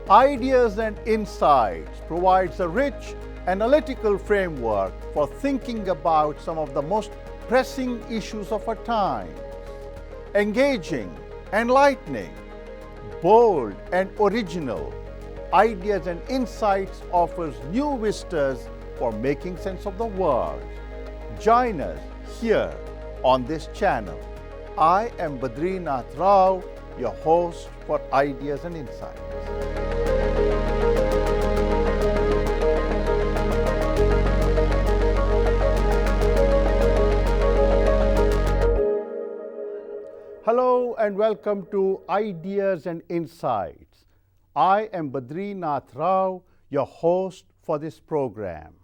Ideas and Insights provides a rich analytical framework for thinking about some of the most pressing issues of our time. Engaging, enlightening, bold, and original, Ideas and Insights offers new vistas for making sense of the world. Join us here on this channel. I am Badrinath Rao, your host for Ideas and Insights. Hello and welcome to Ideas and Insights. I am Badrinath Rao, your host for this program.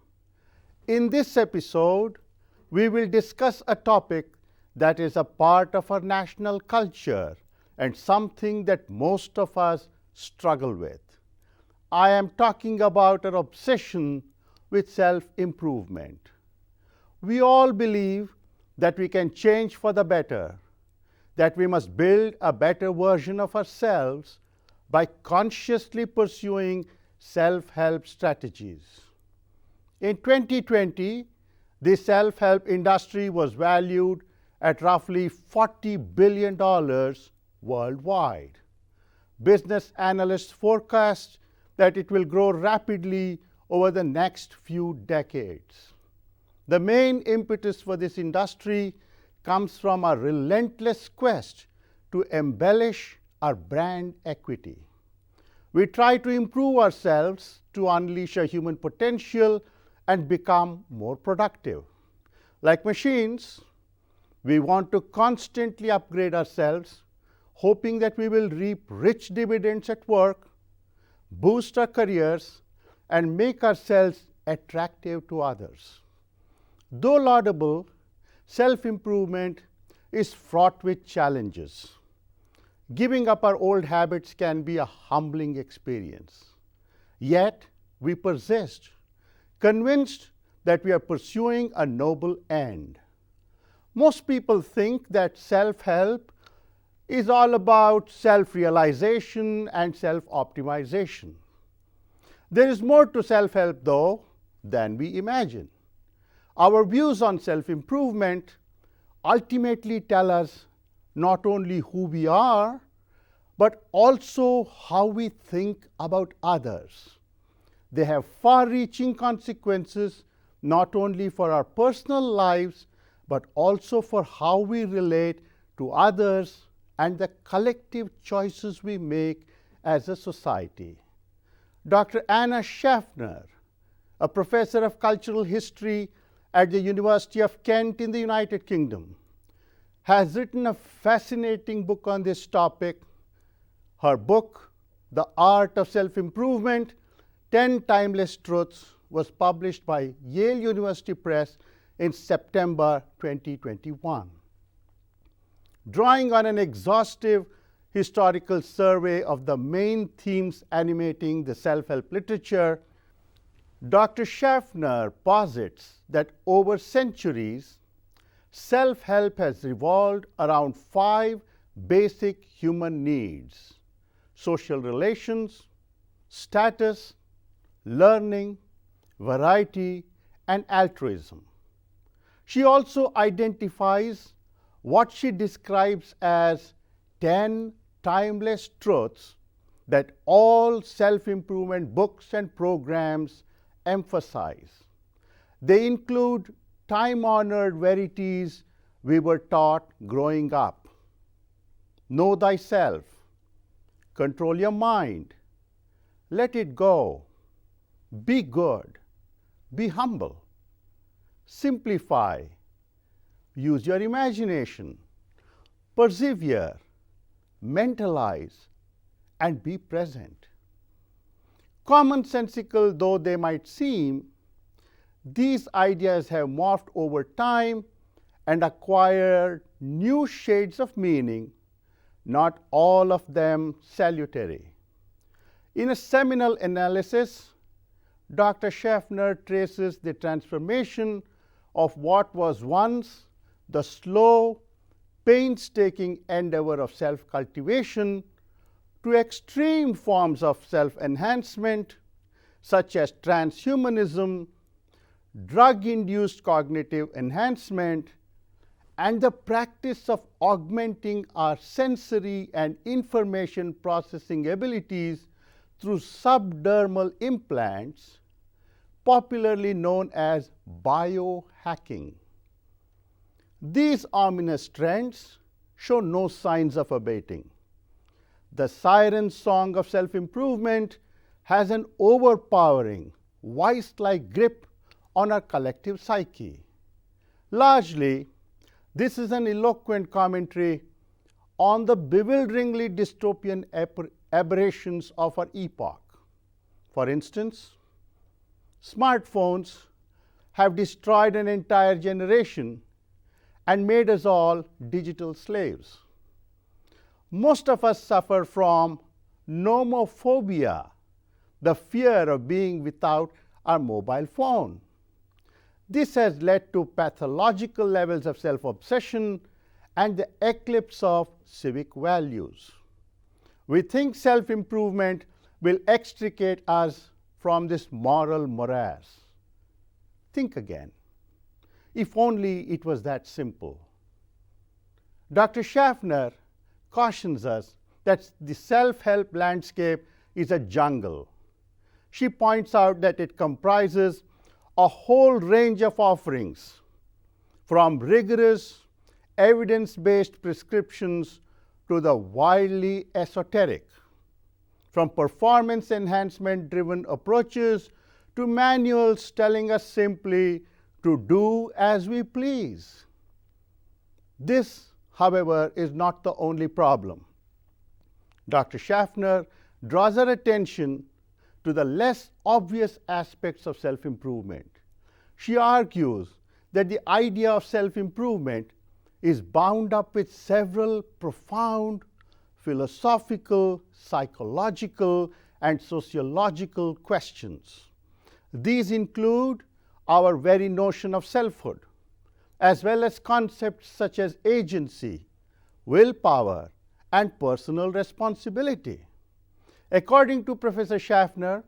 In this episode, we will discuss a topic that is a part of our national culture and something that most of us struggle with. I am talking about our obsession with self-improvement. We all believe that we can change for the better, that we must build a better version of ourselves by consciously pursuing self-help strategies. In 2020, the self-help industry was valued at roughly $40 billion worldwide. Business analysts forecast that it will grow rapidly over the next few decades. The main impetus for this industry comes from a relentless quest to embellish our brand equity. We try to improve ourselves to unleash our human potential and become more productive. Like machines, we want to constantly upgrade ourselves, hoping that we will reap rich dividends at work, boost our careers, and make ourselves attractive to others. Though laudable, self-improvement is fraught with challenges. Giving up our old habits can be a humbling experience. Yet, we persist, convinced that we are pursuing a noble end. Most people think that self-help is all about self-realization and self-optimization. There is more to self-help, though, than we imagine. Our views on self-improvement ultimately tell us not only who we are, but also how we think about others. They have far-reaching consequences not only for our personal lives, but also for how we relate to others and the collective choices we make as a society. Dr. Anna Schaffner, a professor of cultural history at the University of Kent in the United Kingdom, has written a fascinating book on this topic. Her book, The Art of Self-Improvement, 10 Timeless Truths, was published by Yale University Press in September 2021. Drawing on an exhaustive historical survey of the main themes animating the self-help literature, Dr. Schaffner posits that over centuries, self-help has revolved around 5 basic human needs: social relations, status, learning, variety, and altruism. She also identifies what she describes as 10 timeless truths that all self-improvement books and programs emphasize. They include time-honored verities we were taught growing up. Know thyself. Control your mind. Let it go. Be good. Be humble. Simplify. Use your imagination. Persevere. Mentalize. And be present. Commonsensical though they might seem, these ideas have morphed over time and acquired new shades of meaning, not all of them salutary. In a seminal analysis, Dr. Schaffner traces the transformation of what was once the slow, painstaking endeavor of self-cultivation to extreme forms of self-enhancement, such as transhumanism, drug-induced cognitive enhancement, and the practice of augmenting our sensory and information processing abilities through subdermal implants, popularly known as biohacking. These ominous trends show no signs of abating. The siren song of self-improvement has an overpowering, vice-like grip on our collective psyche. Largely, this is an eloquent commentary on the bewilderingly dystopian aberrations of our epoch. For instance, smartphones have destroyed an entire generation and made us all digital slaves. Most of us suffer from nomophobia, the fear of being without our mobile phone. This has led to pathological levels of self-obsession and the eclipse of civic values. We think self-improvement will extricate us from this moral morass. Think again. If only it was that simple. Dr. Schaffner cautions us that the self-help landscape is a jungle. She points out that it comprises a whole range of offerings, from rigorous, evidence-based prescriptions to the wildly esoteric, from performance enhancement-driven approaches to manuals telling us simply to do as we please. This, however, is not the only problem. Dr. Schaffner draws our attention to the less obvious aspects of self-improvement. She argues that the idea of self-improvement is bound up with several profound philosophical, psychological, and sociological questions. These include our very notion of selfhood, as well as concepts such as agency, willpower, and personal responsibility. According to Professor Schaffner,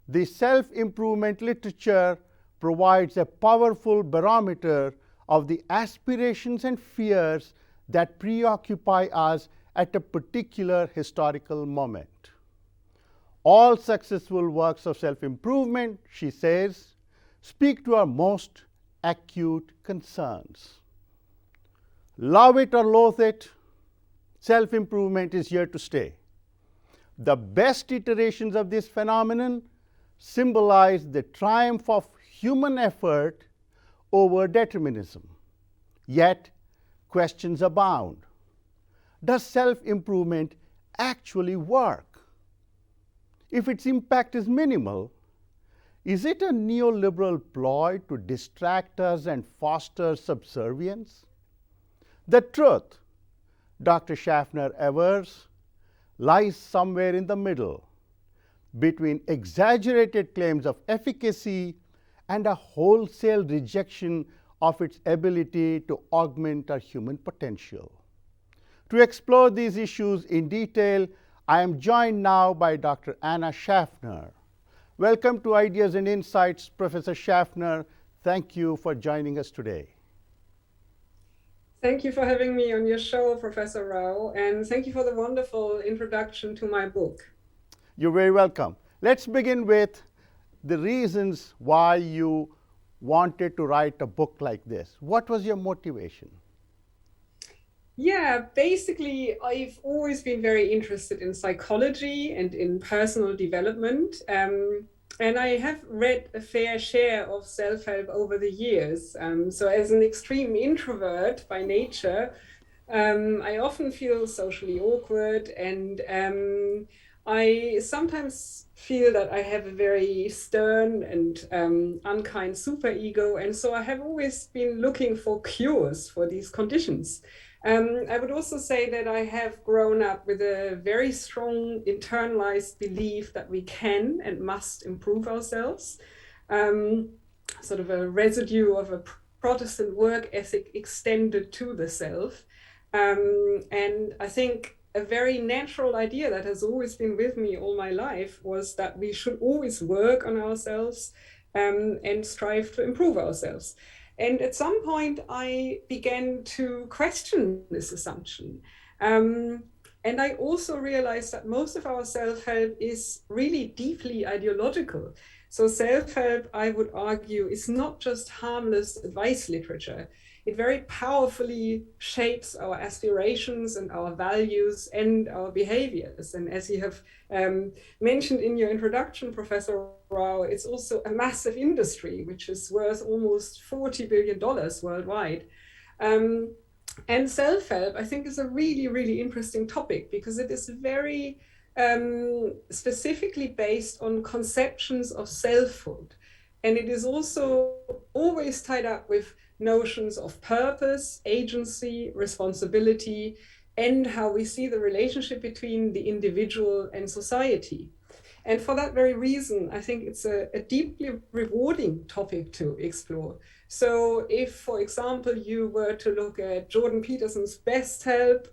the self-improvement literature provides a powerful barometer of the aspirations and fears that preoccupy us at a particular historical moment. All successful works of self-improvement, she says, speak to our most acute concerns. Love it or loathe it, self-improvement is here to stay. The best iterations of this phenomenon symbolize the triumph of human effort over determinism. Yet, questions abound. Does self-improvement actually work? If its impact is minimal, is it a neoliberal ploy to distract us and foster subservience? The truth, Dr. Schaffner avers, lies somewhere in the middle, between exaggerated claims of efficacy and a wholesale rejection of its ability to augment our human potential. To explore these issues in detail, I am joined now by Dr. Anna Schaffner. Welcome to Ideas and Insights, Professor Schaffner. Thank you for joining us today. Thank you for having me on your show, Professor Rao, and thank you for the wonderful introduction to my book. You're very welcome. Let's begin with the reasons why you wanted to write a book like this. What was your motivation? Yeah, basically, I've always been very interested in psychology and in personal development. And I have read a fair share of self-help over the years. So as an extreme introvert by nature, I often feel socially awkward, and I sometimes feel that I have a very stern and unkind superego. And so I have always been looking for cures for these conditions. I would also say that I have grown up with a very strong internalized belief that we can and must improve ourselves, sort of a residue of a Protestant work ethic extended to the self. And I think a very natural idea that has always been with me all my life was that we should always work on ourselves and strive to improve ourselves. And at some point, I began to question this assumption. And I also realized that most of our self-help is really deeply ideological. So self-help, I would argue, is not just harmless advice literature. It very powerfully shapes our aspirations and our values and our behaviors. And as you have mentioned in your introduction, Professor Rao, it's also a massive industry, which is worth almost $40 billion worldwide. And self-help, I think, is a really, really interesting topic because it is very specifically based on conceptions of selfhood. And it is also always tied up with notions of purpose, agency, responsibility, and how we see the relationship between the individual and society. And for that very reason, I think it's a deeply rewarding topic to explore. So if, for example, you were to look at Jordan Peterson's self-help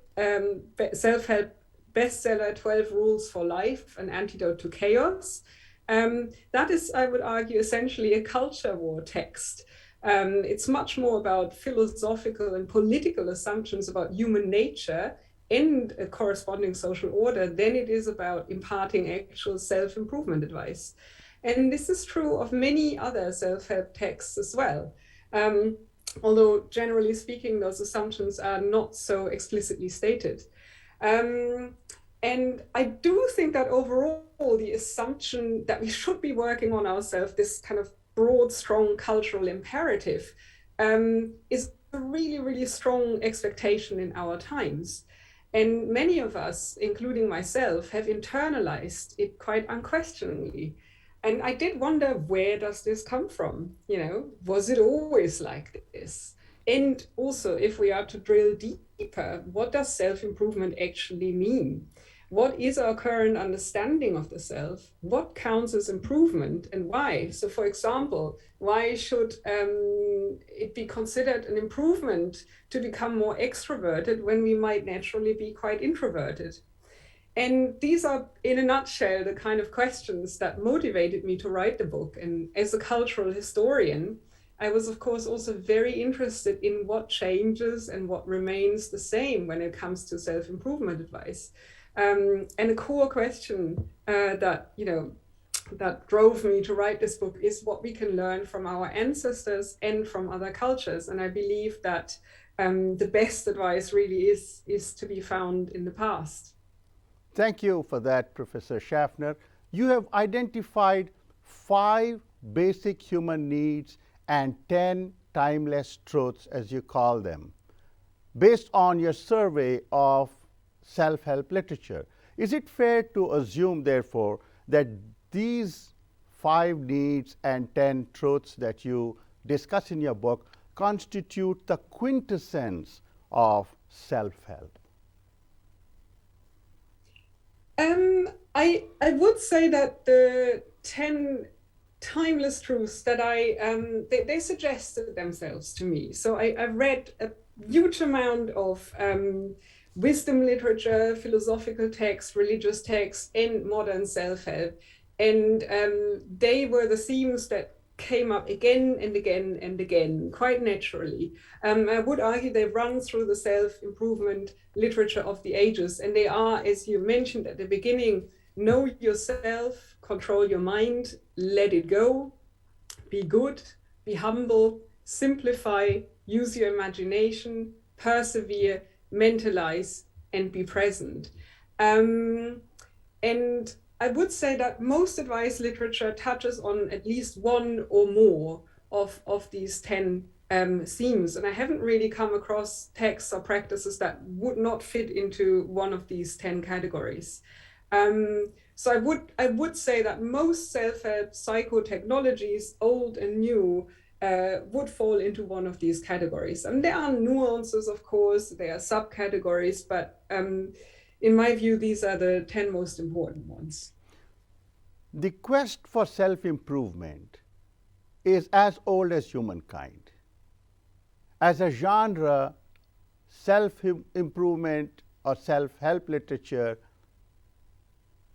bestseller, 12 Rules for Life, An Antidote to Chaos, that is, I would argue, essentially a culture war text. It's much more about philosophical and political assumptions about human nature and a corresponding social order than it is about imparting actual self-improvement advice. And this is true of many other self-help texts as well. Although generally speaking, those assumptions are not so explicitly stated. And I do think that overall, the assumption that we should be working on ourselves, this kind of broad, strong cultural imperative, is a really, really strong expectation in our times. And many of us, including myself, have internalized it quite unquestioningly. And I did wonder, where does this come from? You know, was it always like this? And also, if we are to drill deeper, what does self-improvement actually mean? What is our current understanding of the self? What counts as improvement and why? So for example, why should it be considered an improvement to become more extroverted when we might naturally be quite introverted? And these are, in a nutshell, the kind of questions that motivated me to write the book. And as a cultural historian, I was, of course, also very interested in what changes and what remains the same when it comes to self-improvement advice. And a core question that drove me to write this book is what we can learn from our ancestors and from other cultures. And I believe that the best advice really is to be found in the past. Thank you for that, Professor Schaffner. You have identified 5 basic human needs and 10 timeless truths, as you call them, based on your survey of self-help literature. Is it fair to assume, therefore, that these 5 needs and 10 truths that you discuss in your book constitute the quintessence of self-help? I would say that the 10 timeless truths that they suggested themselves to me. So I've read a huge amount of wisdom literature, philosophical texts, religious texts, and modern self-help. And they were the themes that came up again and again and again, quite naturally. I would argue they run through the self-improvement literature of the ages. And they are, as you mentioned at the beginning, know yourself, control your mind, let it go, be good, be humble, simplify, use your imagination, persevere, mentalize, and be present. And I would say that most advice literature touches on at least one or more of these 10 themes. And I haven't really come across texts or practices that would not fit into one of these 10 categories. So I would say that most self-help psychotechnologies, old and new, would fall into one of these categories. And there are nuances, of course, there are subcategories, but in my view, these are the 10 most important ones. The quest for self-improvement is as old as humankind. As a genre, self-improvement or self-help literature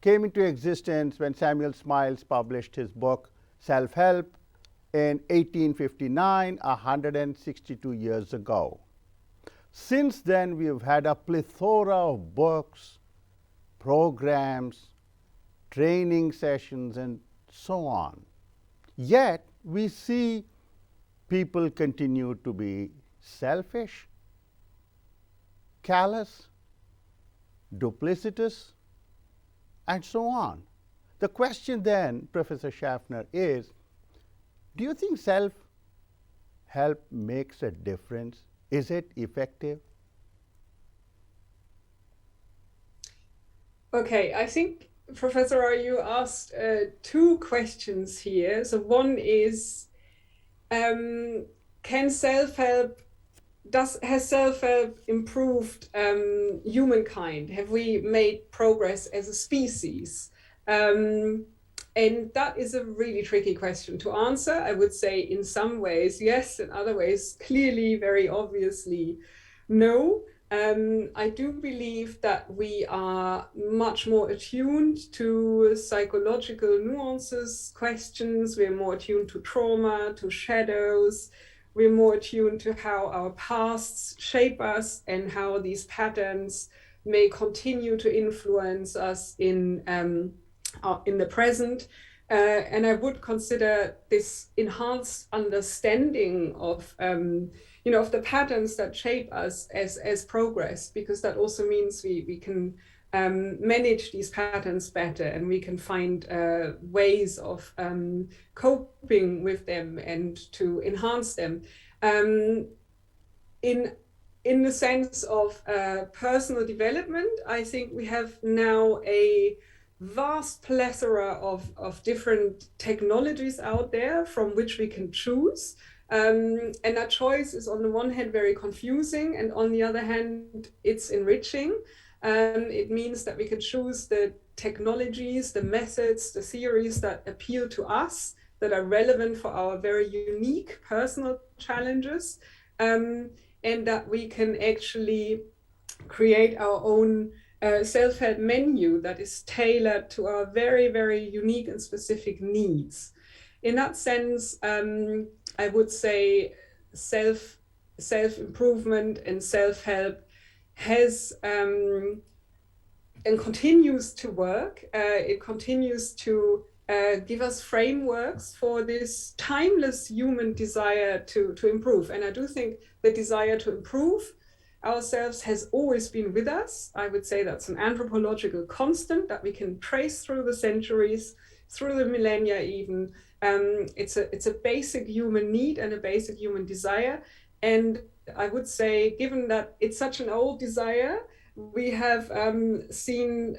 came into existence when Samuel Smiles published his book Self-Help in 1859, 162 years ago. Since then, we've had a plethora of books, programs, training sessions, and so on. Yet, we see people continue to be selfish, callous, duplicitous, and so on. The question then, Professor Schaffner, is, do you think self-help makes a difference? Is it effective? Okay, I think, Professor R, you asked two questions here. So one is, can self-help has self-help improved humankind? Have we made progress as a species? And that is a really tricky question to answer. I would say in some ways, yes, in other ways, clearly, very obviously, no. I do believe that we are much more attuned to psychological nuances, questions. We're more attuned to trauma, to shadows. We're more attuned to how our pasts shape us and how these patterns may continue to influence us in the present. And I would consider this enhanced understanding of of the patterns that shape us as progress, because that also means we can manage these patterns better, and we can find ways of coping with them and to enhance them. In the sense of personal development, I think we have now a vast plethora of different technologies out there from which we can choose. And that choice is on the one hand very confusing, and on the other hand, it's enriching. It means that we can choose the technologies, the methods, the theories that appeal to us, that are relevant for our very unique personal challenges, and that we can actually create our own self-help menu that is tailored to our very, very unique and specific needs. In that sense, I would say self-improvement and self-help has and continues to work. It continues to give us frameworks for this timeless human desire to improve. And I do think the desire to improve ourselves has always been with us. I would say that's an anthropological constant that we can trace through the centuries, through the millennia even. It's a basic human need and a basic human desire. And I would say, given that it's such an old desire, we have seen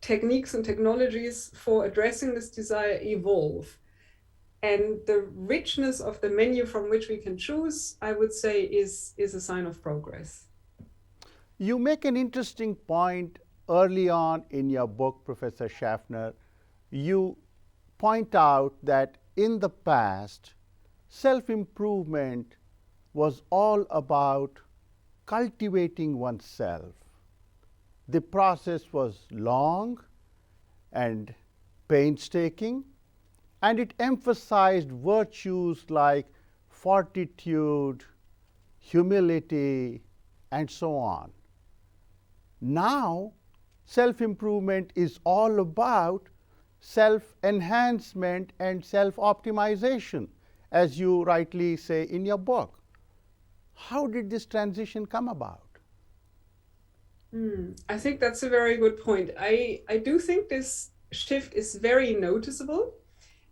techniques and technologies for addressing this desire evolve. And the richness of the menu from which we can choose, I would say, is a sign of progress. You make an interesting point early on in your book, Professor Schaffner. You point out that in the past, self-improvement was all about cultivating oneself. The process was long and painstaking, and it emphasized virtues like fortitude, humility, and so on. Now, self-improvement is all about self-enhancement and self-optimization, as you rightly say in your book. How did this transition come about? I think that's a very good point. I do think this shift is very noticeable.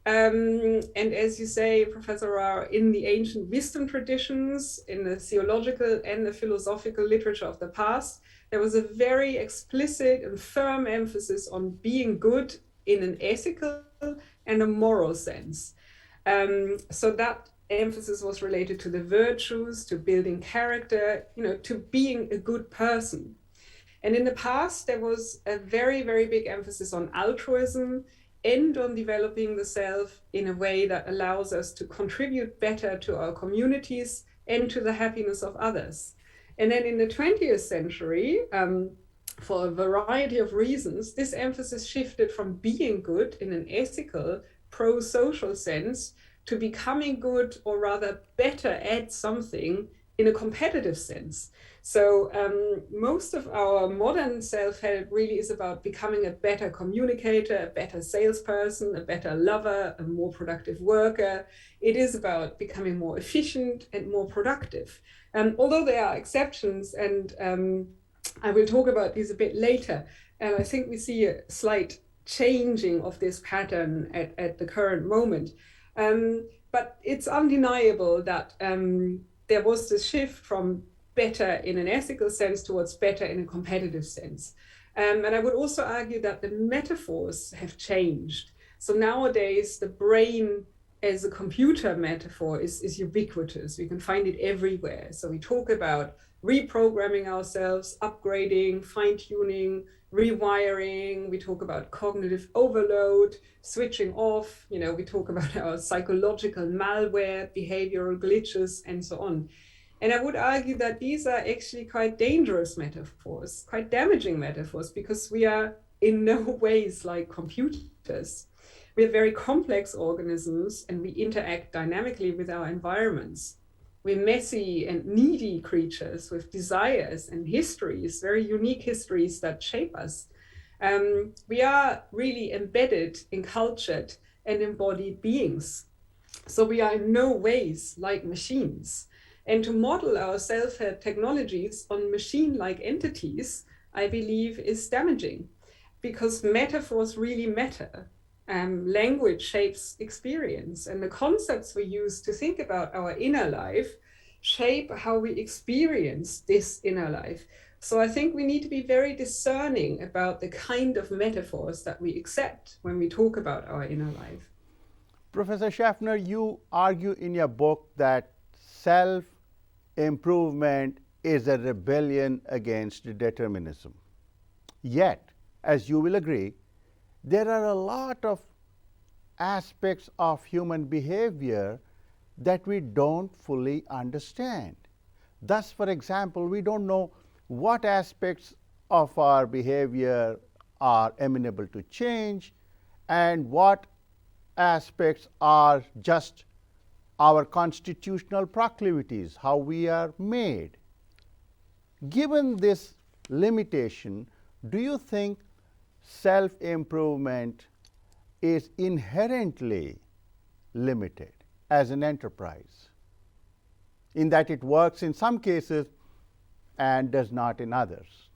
And as you say, Professor Rao, in the ancient wisdom traditions, in the theological and the philosophical literature of the past, there was a very explicit and firm emphasis on being good in an ethical and a moral sense. So that emphasis was related to the virtues, to building character, to being a good person. And in the past, there was a very, very big emphasis on altruism and on developing the self in a way that allows us to contribute better to our communities and to the happiness of others. And then in the 20th century, for a variety of reasons, this emphasis shifted from being good in an ethical, pro-social sense to becoming good, or rather better at something, in a competitive sense. So most of our modern self-help really is about becoming a better communicator, a better salesperson, a better lover, a more productive worker. It is about becoming more efficient and more productive. Although there are exceptions, and I will talk about these a bit later, and I think we see a slight changing of this pattern at the current moment. But it's undeniable that there was this shift from better in an ethical sense towards better in a competitive sense. And I would also argue that the metaphors have changed. So nowadays, the brain as a computer metaphor is ubiquitous. We can find it everywhere. So we talk about reprogramming ourselves, upgrading, fine-tuning, rewiring. We talk about cognitive overload, switching off. We talk about our psychological malware, behavioral glitches, and so on. And I would argue that these are actually quite dangerous metaphors, quite damaging metaphors, because we are in no ways like computers. We are very complex organisms, and we interact dynamically with our environments. We're messy and needy creatures with desires and histories, very unique histories that shape us. We are really embedded, encultured, and embodied beings. So we are in no ways like machines. And to model our self-help technologies on machine-like entities, I believe, is damaging, because metaphors really matter. Language shapes experience, and the concepts we use to think about our inner life shape how we experience this inner life. So I think we need to be very discerning about the kind of metaphors that we accept when we talk about our inner life. Professor Schaffner, you argue in your book that self-improvement is a rebellion against determinism. Yet, as you will agree, there are a lot of aspects of human behavior that we don't fully understand. Thus, for example, we don't know what aspects of our behavior are amenable to change and what aspects are just our constitutional proclivities, how we are made. Given this limitation, do you think self-improvement is inherently limited as an enterprise, in that it works in some cases and does not in others?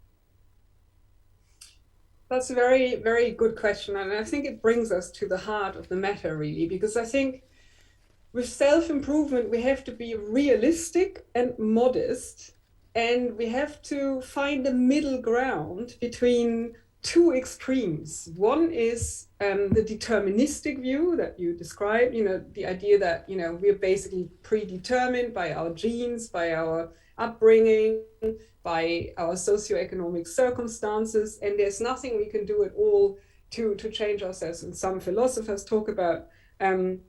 That's a very, very good question. And I think it brings us to the heart of the matter, really, because I think with self-improvement, we have to be realistic and modest, and we have to find the middle ground between two extremes. One is the deterministic view that you described, the idea that, we're basically predetermined by our genes, by our upbringing, by our socioeconomic circumstances, and there's nothing we can do at all to change ourselves. And some philosophers talk about, they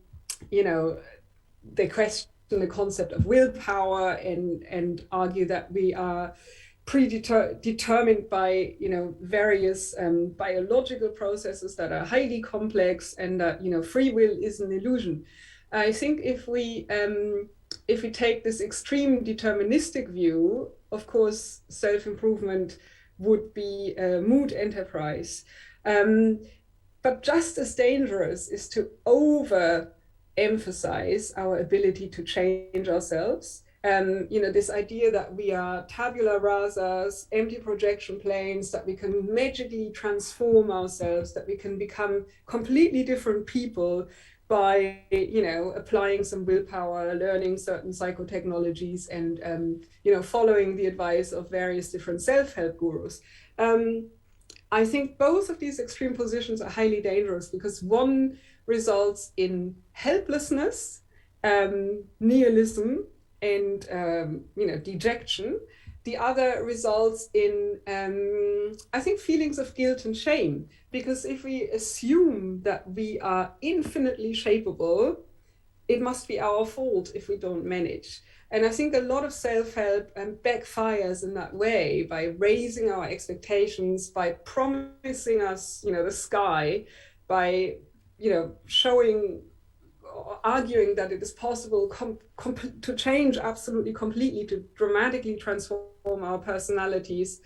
question the concept of willpower and argue that we are predetermined by various biological processes that are highly complex, and that free will is an illusion. I think if we take this extreme deterministic view, of course self-improvement would be a mood enterprise, but just as dangerous is to overemphasize our ability to change ourselves. This idea that we are tabula rasas, empty projection planes, that we can magically transform ourselves, that we can become completely different people by, applying some willpower, learning certain psychotechnologies, and, following the advice of various different self-help gurus. I think both of these extreme positions are highly dangerous, because one results in helplessness, nihilism, and dejection. The other results in, I think, feelings of guilt and shame, because if we assume that we are infinitely shapeable, it must be our fault if we don't manage. And I think a lot of self-help backfires in that way by raising our expectations, by promising us, the sky, by, showing, arguing that it is possible to change absolutely completely, to dramatically transform our personalities,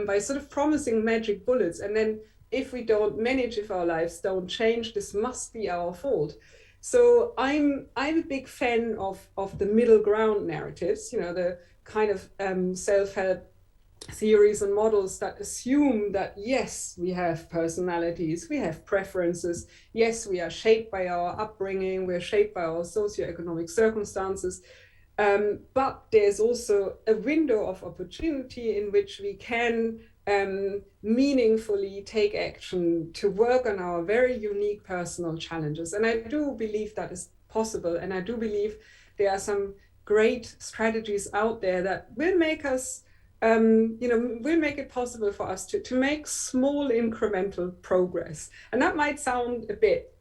by sort of promising magic bullets. And then if we don't manage, if our lives don't change, this must be our fault. So I'm a big fan of the middle ground narratives, the kind of self-help theories and models that assume that, yes, we have personalities, we have preferences, yes, we are shaped by our upbringing, we're shaped by our socioeconomic circumstances, but there's also a window of opportunity in which we can meaningfully take action to work on our very unique personal challenges. And I do believe that is possible. And I do believe there are some great strategies out there that will make us, will make it possible for us to make small incremental progress. And that might sound a bit,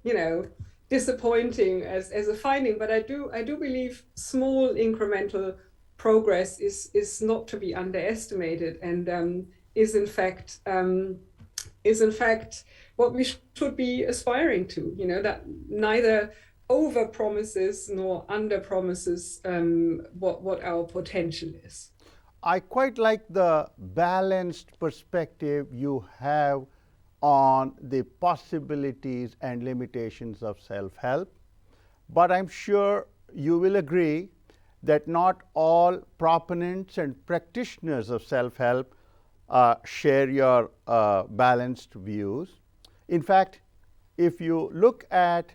disappointing as a finding, but I do believe small incremental progress is not to be underestimated, and is in fact what we should be aspiring to. That neither over promises nor under promises what our potential is. I quite like the balanced perspective you have on the possibilities and limitations of self-help, but I'm sure you will agree that not all proponents and practitioners of self-help share your balanced views. In fact, if you look at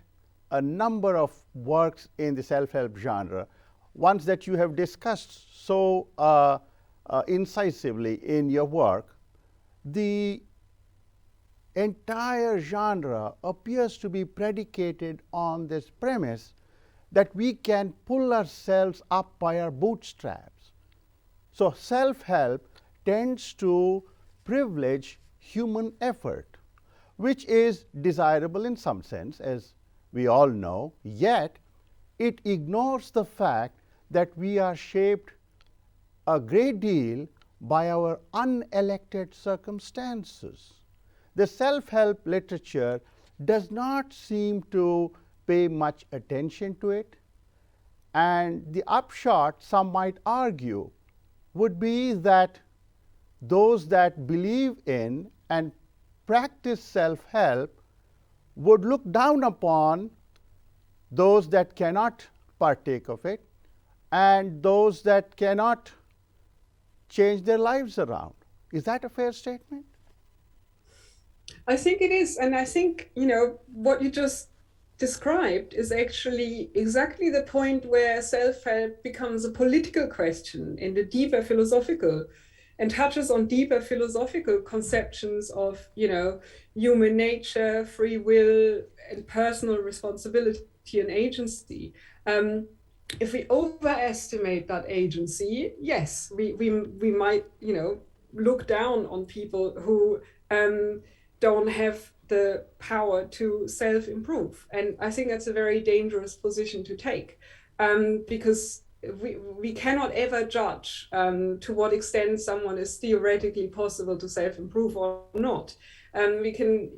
a number of works in the self-help genre, ones that you have discussed so incisively in your work, the entire genre appears to be predicated on this premise that we can pull ourselves up by our bootstraps. So self-help tends to privilege human effort, which is desirable in some sense, as we all know, yet it ignores the fact that we are shaped a great deal by our unelected circumstances. The self-help literature does not seem to pay much attention to it, and the upshot, some might argue, would be that those that believe in and practice self-help would look down upon those that cannot partake of it and those that cannot change their lives around. Is that a fair statement? I think it is. And I think, what you just described is actually exactly the point where self-help becomes a political question in the deeper philosophical, and touches on deeper philosophical conceptions of, human nature, free will, and personal responsibility and agency. If we overestimate that agency, yes, we might, look down on people who don't have the power to self-improve. And I think that's a very dangerous position to take, because we cannot ever judge to what extent someone is theoretically possible to self-improve or not. We can,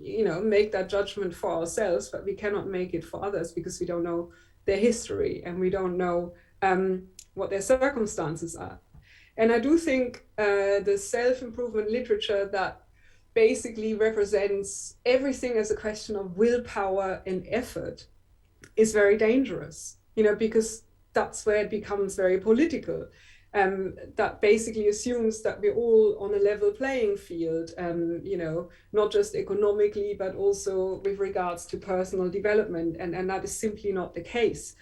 make that judgment for ourselves, but we cannot make it for others because we don't know their history and we don't know what their circumstances are. And I do think the self-improvement literature that basically represents everything as a question of willpower and effort is very dangerous, because that's where it becomes very political. That basically assumes that we're all on a level playing field, not just economically, but also with regards to personal development. And that is simply not the case.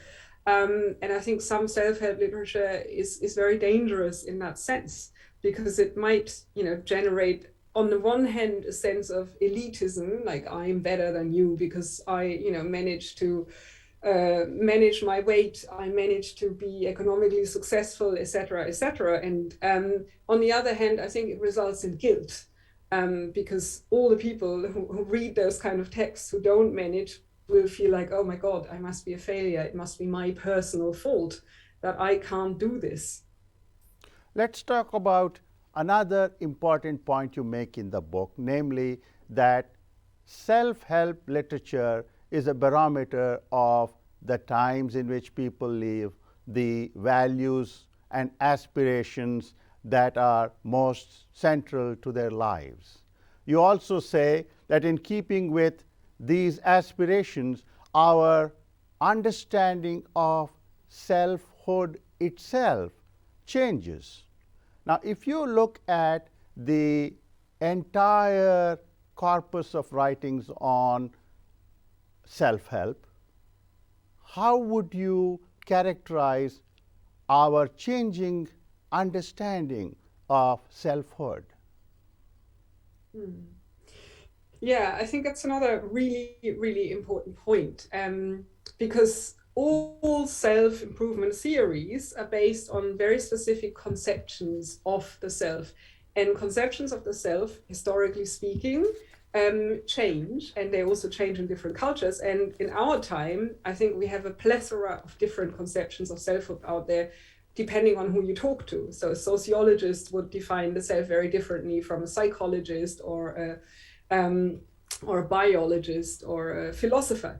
And I think some self-help literature is very dangerous in that sense, because it might, generate, on the one hand, a sense of elitism, like I'm better than you because I, managed to manage my weight, I managed to be economically successful, etc., etc. And on the other hand, I think it results in guilt, because all the people who read those kind of texts who don't manage will feel like, oh my God, I must be a failure. It must be my personal fault that I can't do this. Let's talk about another important point you make in the book, namely that self-help literature is a barometer of the times in which people live, the values and aspirations that are most central to their lives. You also say that in keeping with these aspirations, our understanding of selfhood itself changes. Now, if you look at the entire corpus of writings on self-help, how would you characterize our changing understanding of selfhood? Yeah, I think that's another really, really important point, because all self-improvement theories are based on very specific conceptions of the self. And conceptions of the self, historically speaking, change, and they also change in different cultures. And in our time, I think we have a plethora of different conceptions of selfhood out there, depending on who you talk to. So a sociologist would define the self very differently from a psychologist or a biologist or a philosopher.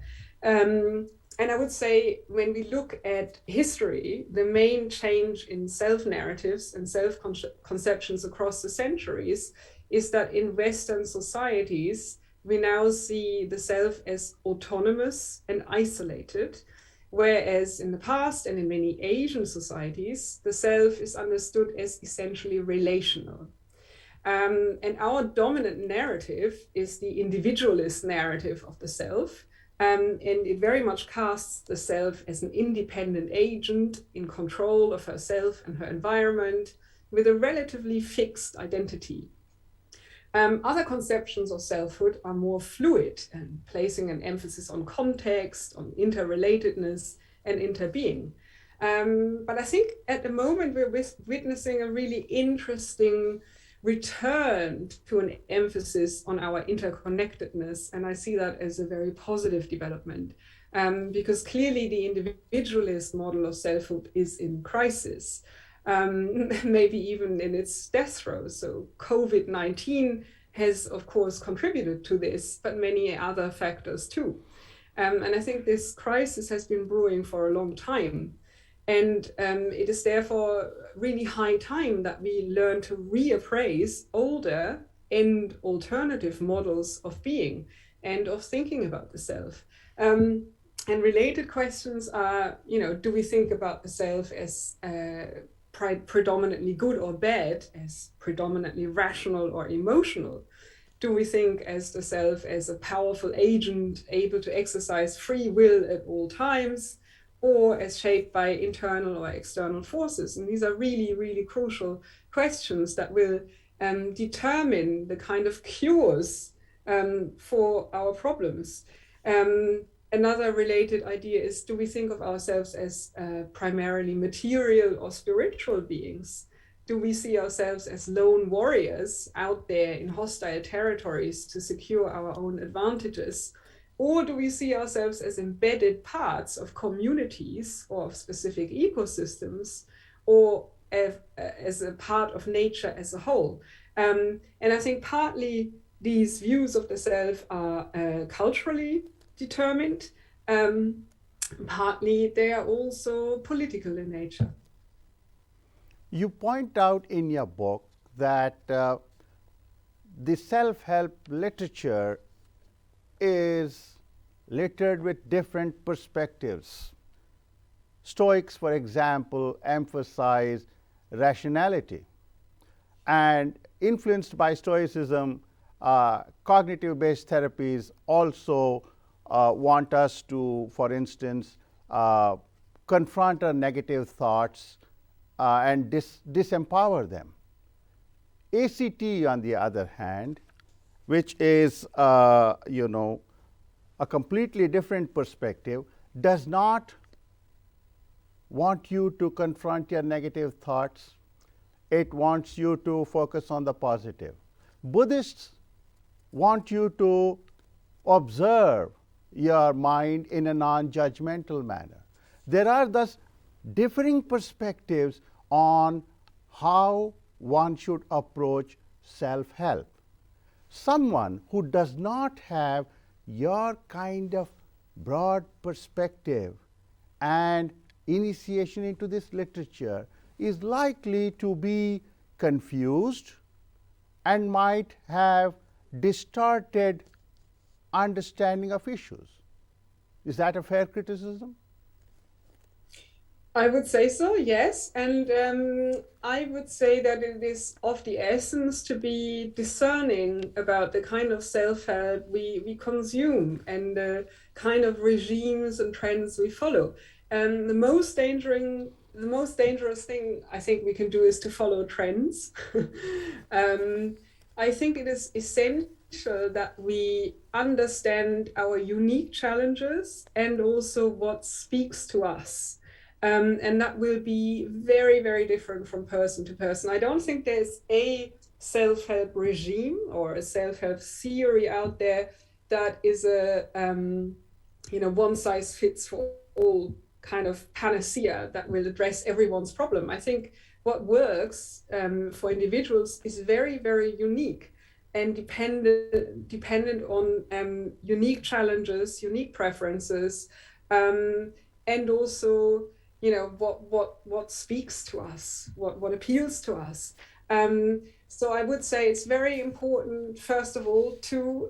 And I would say when we look at history, the main change in self-narratives and self-conceptions across the centuries is that in Western societies, we now see the self as autonomous and isolated, whereas in the past and in many Asian societies, the self is understood as essentially relational. And our dominant narrative is the individualist narrative of the self. And it very much casts the self as an independent agent in control of herself and her environment with a relatively fixed identity. Other conceptions of selfhood are more fluid and placing an emphasis on context, on interrelatedness, and interbeing. But I think at the moment we're witnessing a really interesting return to an emphasis on our interconnectedness. And I see that as a very positive development, because clearly the individualist model of selfhood is in crisis, maybe even in its death throes. So COVID-19 has, of course, contributed to this, but many other factors too. And I think this crisis has been brewing for a long time. And it is therefore really high time that we learn to reappraise older and alternative models of being and of thinking about the self. And related questions are, do we think about the self as predominantly good or bad, as predominantly rational or emotional? Do we think as the self as a powerful agent able to exercise free will at all times, or as shaped by internal or external forces? And these are really, really crucial questions that will determine the kind of cures for our problems. Another related idea is, do we think of ourselves as primarily material or spiritual beings? Do we see ourselves as lone warriors out there in hostile territories to secure our own advantages? Or do we see ourselves as embedded parts of communities or of specific ecosystems, or as a part of nature as a whole? And I think partly these views of the self are culturally determined, partly they are also political in nature. You point out in your book that the self-help literature is littered with different perspectives. Stoics, for example, emphasize rationality, and influenced by Stoicism, cognitive-based therapies also want us to, for instance, confront our negative thoughts and disempower them. ACT, on the other hand, which is a completely different perspective, does not want you to confront your negative thoughts. It wants you to focus on the positive. Buddhists want you to observe your mind in a non-judgmental manner. There are thus differing perspectives on how one should approach self-help. Someone who does not have your kind of broad perspective and initiation into this literature is likely to be confused and might have distorted understanding of issues. Is that a fair criticism? I would say so, yes. And I would say that it is of the essence to be discerning about the kind of self-help we consume and the kind of regimes and trends we follow. And the most dangerous thing I think we can do is to follow trends. I think it is essential that we understand our unique challenges and also what speaks to us. And that will be very, very different from person to person. I don't think there's a self-help regime or a self-help theory out there that is a one size fits for all kind of panacea that will address everyone's problem. I think what works for individuals is very, very unique and dependent on unique challenges, unique preferences, and also what speaks to us, what appeals to us. So I would say it's very important, first of all, to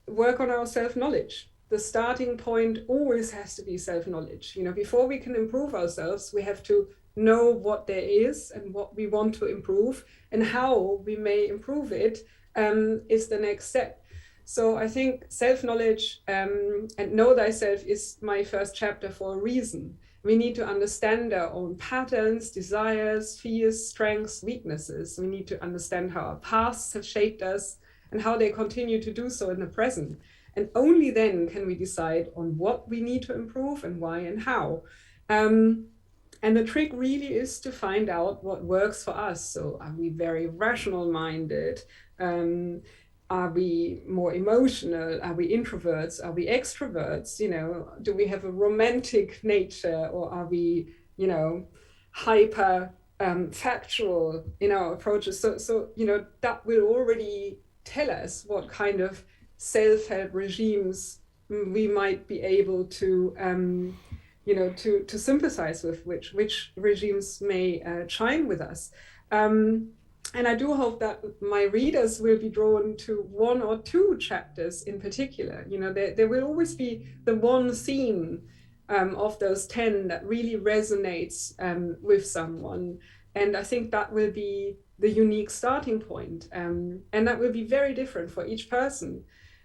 work on our self-knowledge. The starting point always has to be self-knowledge. Before we can improve ourselves, we have to know what there is and what we want to improve, and how we may improve it is the next step. So I think self-knowledge and know thyself is my first chapter for a reason. We need to understand our own patterns, desires, fears, strengths, weaknesses. We need to understand how our pasts have shaped us and how they continue to do so in the present. And only then can we decide on what we need to improve and why and how. And the trick really is to find out what works for us. So are we very rational minded? Are we more emotional? Are we introverts? Are we extroverts? Do we have a romantic nature, or are we, hyper factual in our approaches? So that will already tell us what kind of self-help regimes we might be able to to sympathize with, which regimes may chime with us. And I do hope that my readers will be drawn to one or two chapters in particular. There will always be the one theme of those 10 that really resonates with someone. And I think that will be the unique starting point. And that will be very different for each person.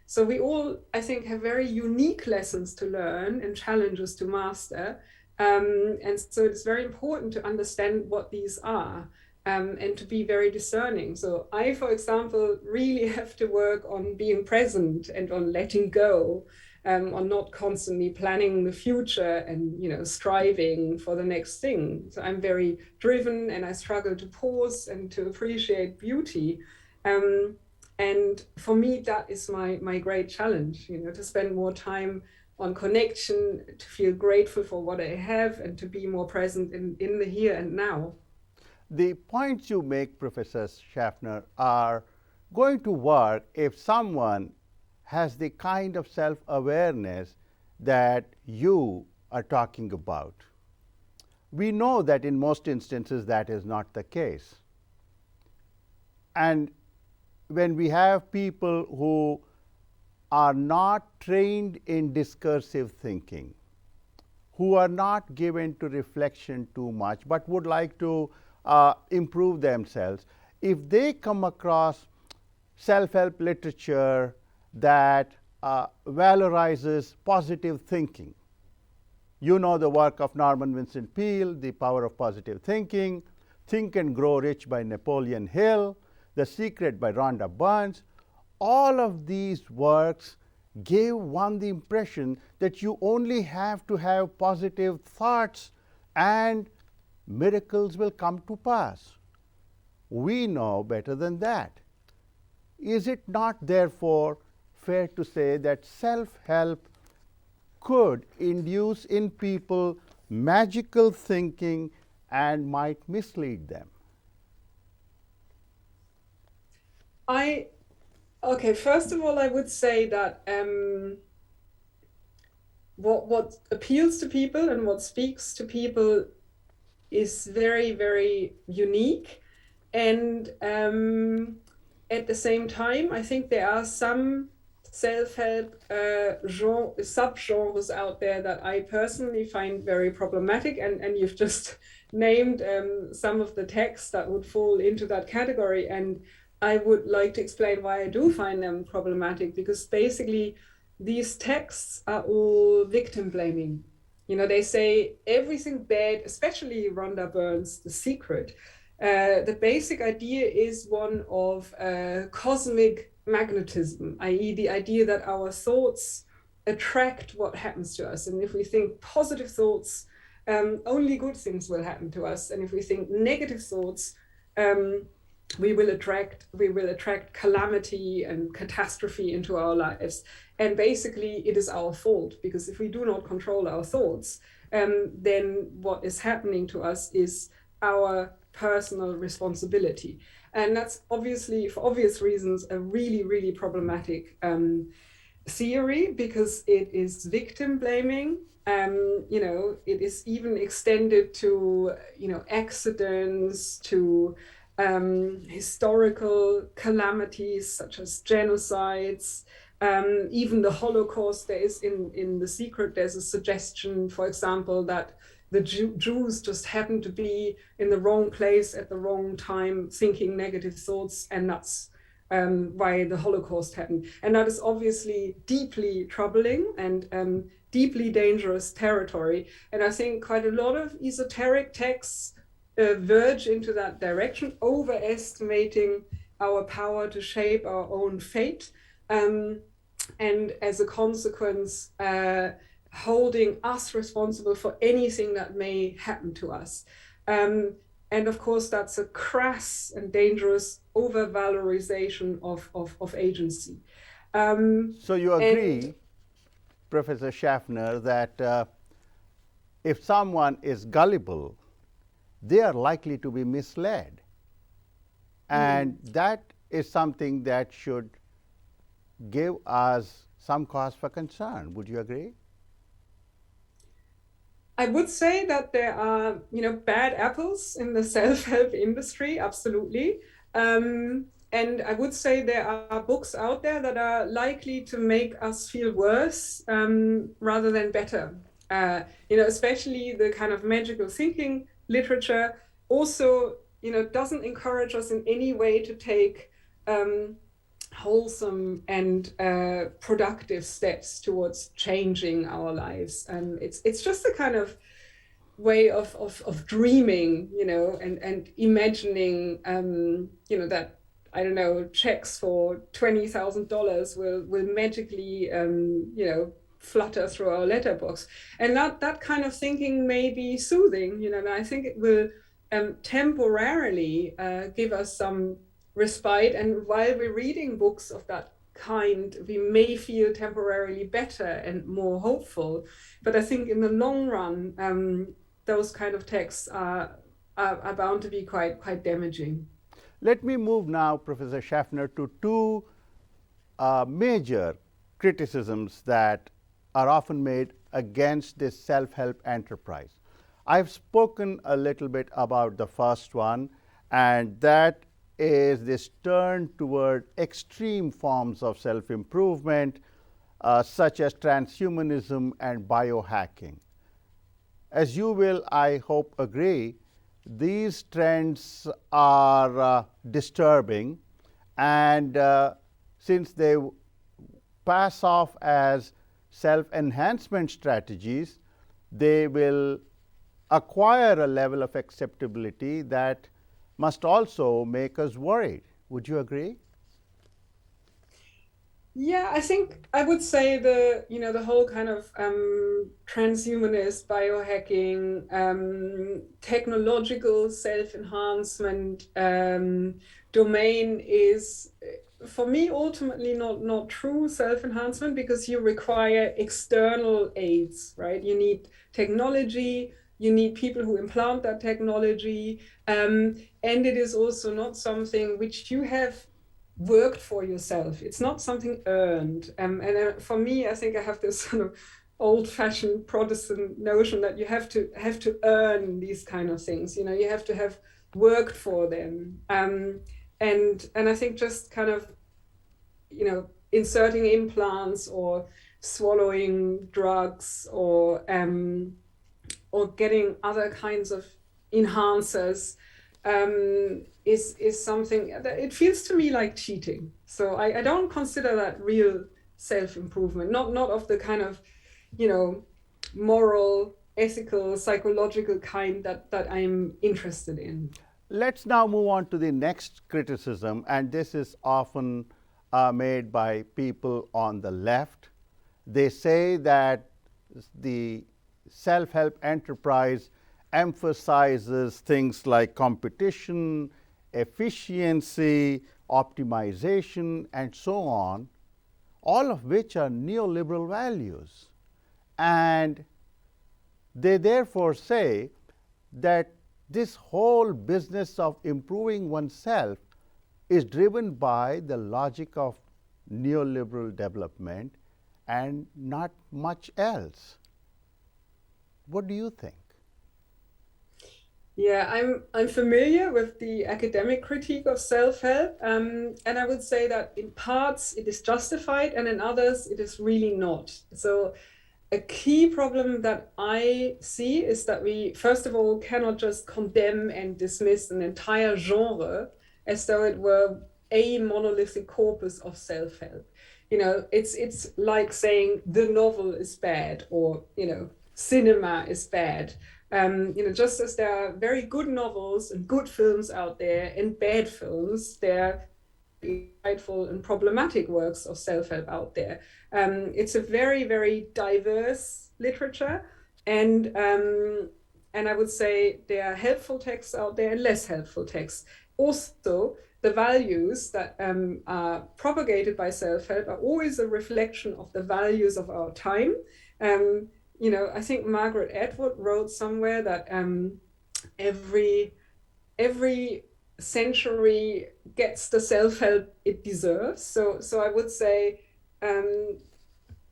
So we all, I think, have very unique lessons to learn and challenges to master. And so it's very important to understand what these are. And to be very discerning. So I, for example, really have to work on being present and on letting go, on not constantly planning the future and striving for the next thing. So I'm very driven, and I struggle to pause and to appreciate beauty. And for me, that is my great challenge, to spend more time on connection, to feel grateful for what I have, and to be more present in the here and now. The points you make, Professor Schaffner, are going to work if someone has the kind of self-awareness that you are talking about. We know that in most instances that is not the case. And when we have people who are not trained in discursive thinking, who are not given to reflection too much, but would like to improve themselves, if they come across self-help literature that valorizes positive thinking, the work of Norman Vincent Peale, The Power of Positive Thinking, Think and Grow Rich by Napoleon Hill, The Secret by Rhonda Burns, all of these works gave one the impression that you only have to have positive thoughts and miracles will come to pass. We know better than that. Is it not, therefore, fair to say that self-help could induce in people magical thinking and might mislead them? Okay, first of all, I would say that what appeals to people and what speaks to people is very, very unique. And at the same time, I think there are some self-help subgenres out there that I personally find very problematic. And you've just named some of the texts that would fall into that category. And I would like to explain why I do find them problematic, because basically these texts are all victim blaming. They say everything bad, especially Rhonda Byrne's The Secret. The basic idea is one of cosmic magnetism, i.e. the idea that our thoughts attract what happens to us. And if we think positive thoughts, only good things will happen to us. And if we think negative thoughts, we will attract calamity and catastrophe into our lives. And basically it is our fault, because if we do not control our thoughts, then what is happening to us is our personal responsibility. And that's obviously, for obvious reasons, a really, really problematic theory, because it is victim blaming. It is even extended to, accidents, to historical calamities such as genocides, even the Holocaust. There is in The Secret, there's a suggestion, for example, that the Jews just happened to be in the wrong place at the wrong time, thinking negative thoughts, and that's why the Holocaust happened. And that is obviously deeply troubling and deeply dangerous territory. And I think quite a lot of esoteric texts verge into that direction, overestimating our power to shape our own fate, and as a consequence, holding us responsible for anything that may happen to us. And of course, that's a crass and dangerous overvalorization of agency. So you agree, Professor Schaffner, that if someone is gullible, they are likely to be misled. And that is something that should give us some cause for concern. Would you agree? I would say that there are, bad apples in the self-help industry, absolutely. And I would say there are books out there that are likely to make us feel worse rather than better. Especially the kind of magical thinking literature also, doesn't encourage us in any way to take wholesome and productive steps towards changing our lives. And it's just a kind of way of dreaming, and imagining, that, I don't know, checks for $20,000 will magically, flutter through our letterbox. And that kind of thinking may be soothing, and I think it will temporarily give us some respite. And while we're reading books of that kind, we may feel temporarily better and more hopeful. But I think in the long run, those kind of texts are bound to be quite damaging. Let me move now, Professor Schaffner, to two major criticisms that are often made against this self-help enterprise. I've spoken a little bit about the first one, and that is this turn toward extreme forms of self-improvement, such as transhumanism and biohacking. As you will, I hope, agree, these trends are disturbing, and since they pass off as self-enhancement strategies, they will acquire a level of acceptability that must also make us worried. Would you agree? Yeah, I think I would say the whole kind of transhumanist biohacking, technological self-enhancement domain is for me, ultimately not true self-enhancement, because you require external aids, right? You need technology, you need people who implant that technology, and it is also not something which you have worked for yourself. It's not something earned. And for me, I think I have this sort of old-fashioned Protestant notion that you have to earn these kind of things. You know, you have to have worked for them. And I think just kind of, you know, inserting implants or swallowing drugs or getting other kinds of enhancers is something that it feels to me like cheating. So I don't consider that real self-improvement, not of the kind of, you know, moral, ethical, psychological kind that I'm interested in. Let's now move on to the next criticism, and this is often made by people on the left. They say that the self-help enterprise emphasizes things like competition, efficiency, optimization, and so on, all of which are neoliberal values. And they therefore say that this whole business of improving oneself is driven by the logic of neoliberal development and not much else. What do you think? Yeah, I'm familiar with the academic critique of self-help, and I would say that in parts it is justified, and in others it is really not. So a key problem that I see is that we, first of all, cannot just condemn and dismiss an entire genre as though it were a monolithic corpus of self-help. You know, it's like saying the novel is bad, or, you know, cinema is bad. You know, just as there are very good novels and good films out there and bad films, there are insightful and problematic works of self-help out there. It's a very, very diverse literature, and I would say there are helpful texts out there and less helpful texts. Also, the values that are propagated by self-help are always a reflection of the values of our time. You know, I think Margaret Atwood wrote somewhere that every century gets the self-help it deserves. So I would say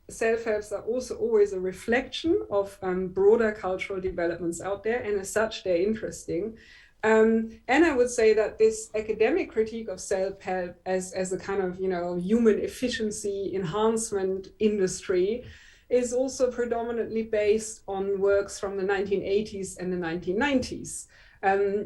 self-helps are also always a reflection of broader cultural developments out there, and as such, they're interesting. And I would say that this academic critique of self-help as a kind of, you know, human efficiency enhancement industry is also predominantly based on works from the 1980s and the 1990s,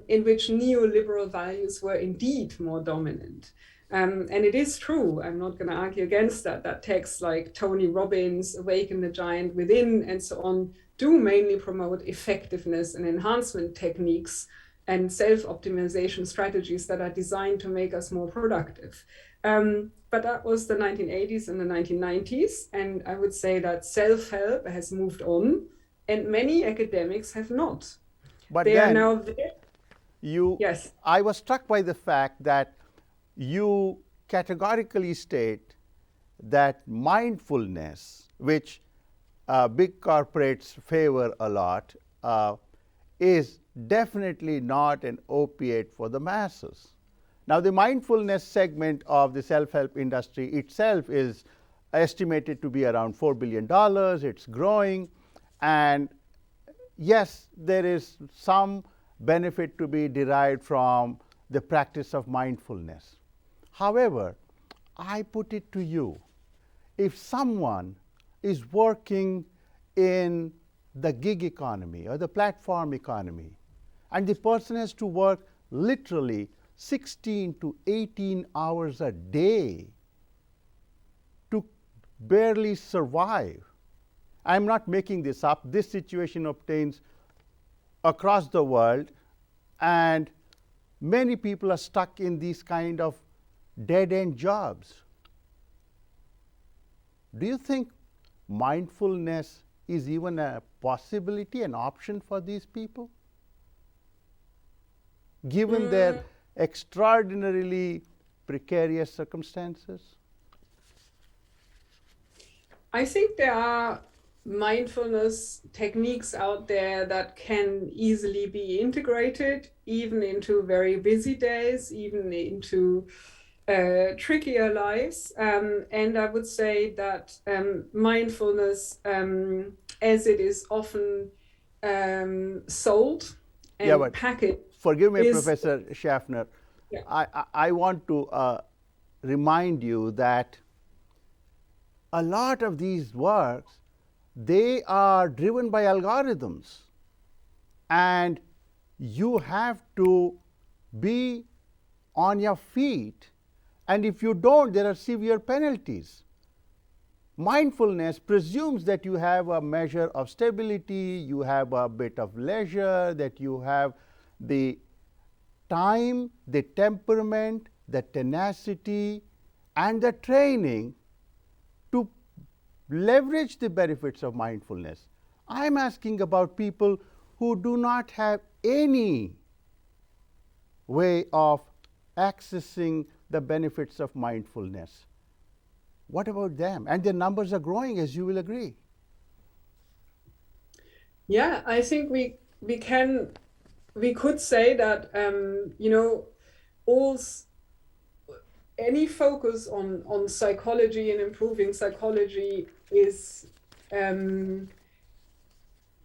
in which neoliberal values were indeed more dominant. And it is true, I'm not going to argue against that texts like Tony Robbins, Awaken the Giant Within, and so on, do mainly promote effectiveness and enhancement techniques and self-optimization strategies that are designed to make us more productive. But that was the 1980s and the 1990s, and I would say that self-help has moved on, and many academics have not. But they then are now there. Yes. I was struck by the fact that you categorically state that mindfulness, which big corporates favor a lot, is definitely not an opiate for the masses. Now, the mindfulness segment of the self-help industry itself is estimated to be around $4 billion. It's growing. And yes, there is some benefit to be derived from the practice of mindfulness. However, I put it to you, if someone is working in the gig economy or the platform economy, and the person has to work literally 16 to 18 hours a day to barely survive. I'm not making this up. This situation obtains across the world, and many people are stuck in these kind of dead-end jobs. Do you think mindfulness is even a possibility, an option for these people, given their extraordinarily precarious circumstances? I think there are mindfulness techniques out there that can easily be integrated, even into very busy days, even into trickier lives. And I would say that mindfulness, as it is often sold and packaged, forgive me, Professor Schaffner. Yeah. I want to remind you that a lot of these works, they are driven by algorithms, and you have to be on your feet, and if you don't, there are severe penalties. Mindfulness presumes that you have a measure of stability, you have a bit of leisure, that you have the time, the temperament, the tenacity, and the training to leverage the benefits of mindfulness. I'm asking about people who do not have any way of accessing the benefits of mindfulness. What about them? And their numbers are growing, as you will agree. Yeah, I think we could say that any focus on psychology and improving psychology is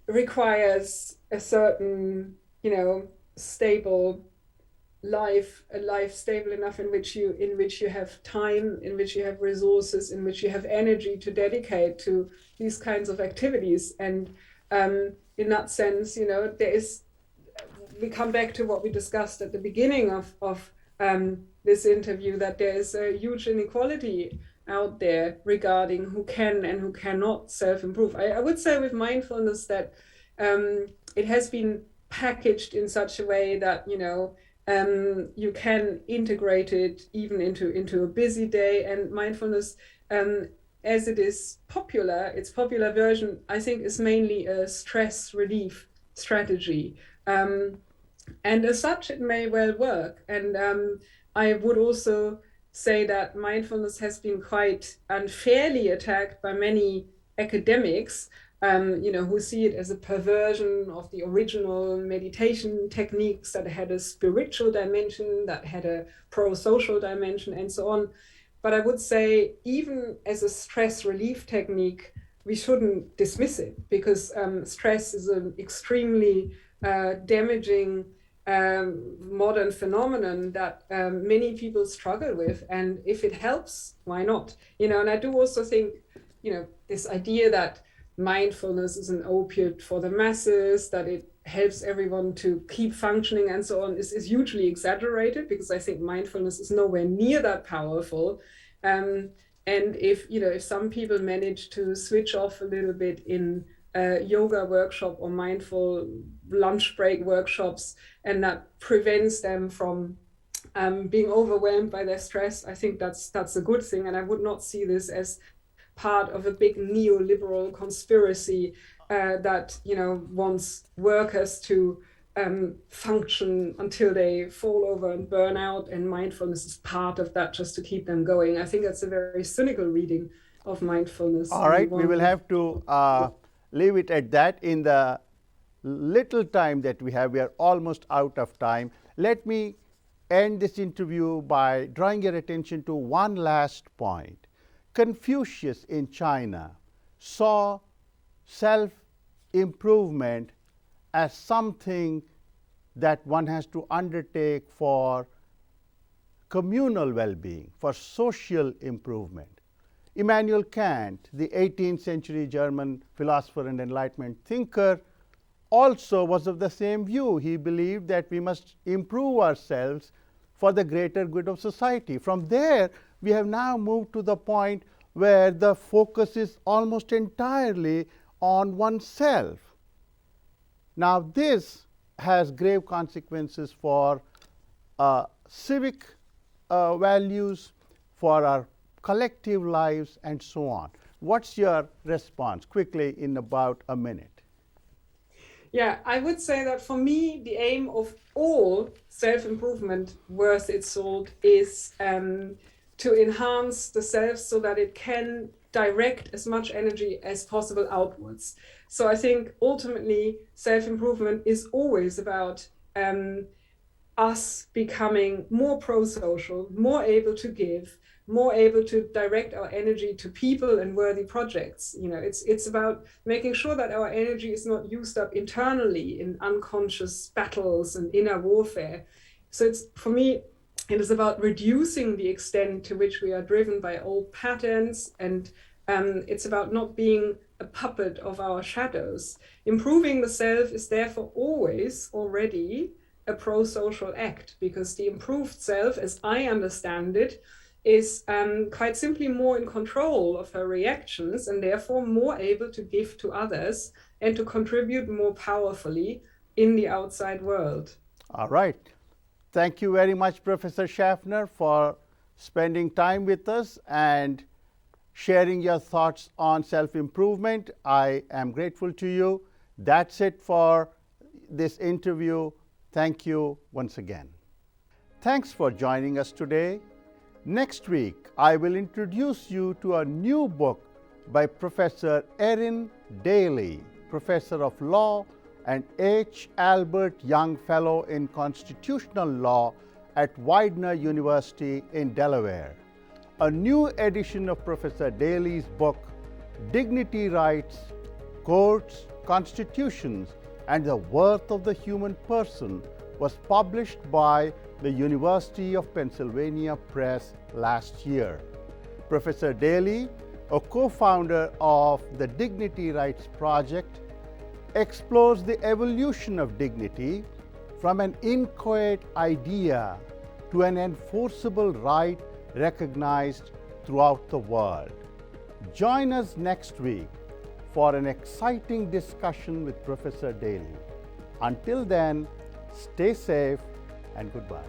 requires a certain stable life, a life stable enough in which you have time, in which you have resources, in which you have energy to dedicate to these kinds of activities. And in that sense, we come back to what we discussed at the beginning of this interview, that there is a huge inequality out there regarding who can and who cannot self-improve. I would say with mindfulness that it has been packaged in such a way that you can integrate it even into a busy day. And mindfulness, as it is popular, its popular version, I think, is mainly a stress relief strategy. And as such, it may well work. And I would also say that mindfulness has been quite unfairly attacked by many academics, who see it as a perversion of the original meditation techniques that had a spiritual dimension, that had a pro-social dimension, and so on. But I would say, even as a stress relief technique, we shouldn't dismiss it, because stress is an extremely damaging modern phenomenon that many people struggle with. And if it helps, why not? And I do also think, this idea that mindfulness is an opiate for the masses, that it helps everyone to keep functioning and so on, is hugely exaggerated, because I think mindfulness is nowhere near that powerful. And if some people manage to switch off a little bit in a yoga workshop or mindful lunch break workshops, and that prevents them from being overwhelmed by their stress, I think that's a good thing. And I would not see this as part of a big neoliberal conspiracy that wants workers to function until they fall over and burn out, and mindfulness is part of that, just to keep them going. I think that's a very cynical reading of mindfulness. All right, we will have to leave it at that. In the little time that we have, we are almost out of time. Let me end this interview by drawing your attention to one last point. Confucius in China saw self-improvement as something that one has to undertake for communal well-being, for social improvement. Immanuel Kant, the 18th century German philosopher and Enlightenment thinker, also was of the same view. He believed that we must improve ourselves for the greater good of society. From there, we have now moved to the point where the focus is almost entirely on oneself. Now, this has grave consequences for civic values, for our collective lives, and so on. What's your response, quickly, in about a minute? Yeah, I would say that for me, the aim of all self-improvement worth its salt is to enhance the self so that it can direct as much energy as possible outwards. So I think ultimately self-improvement is always about us becoming more pro-social, more able to give, more able to direct our energy to people and worthy projects. It's about making sure that our energy is not used up internally in unconscious battles and inner warfare. So for me, it is about reducing the extent to which we are driven by old patterns, and it's about not being a puppet of our shadows. Improving the self is therefore always already a pro-social act, because the improved self, as I understand it, is quite simply more in control of her reactions and therefore more able to give to others and to contribute more powerfully in the outside world. All right. Thank you very much, Professor Schaffner, for spending time with us and sharing your thoughts on self-improvement. I am grateful to you. That's it for this interview. Thank you once again. Thanks for joining us today. Next week, I will introduce you to a new book by Professor Erin Daly, Professor of Law and H. Albert Young Fellow in Constitutional Law at Widener University in Delaware. A new edition of Professor Daly's book, Dignity, Rights, Courts, Constitutions, and the Worth of the Human Person was published by the University of Pennsylvania Press last year. Professor Daly, a co-founder of the Dignity Rights Project, explores the evolution of dignity from an inchoate idea to an enforceable right recognized throughout the world. Join us next week for an exciting discussion with Professor Daly. Until then, stay safe and goodbye.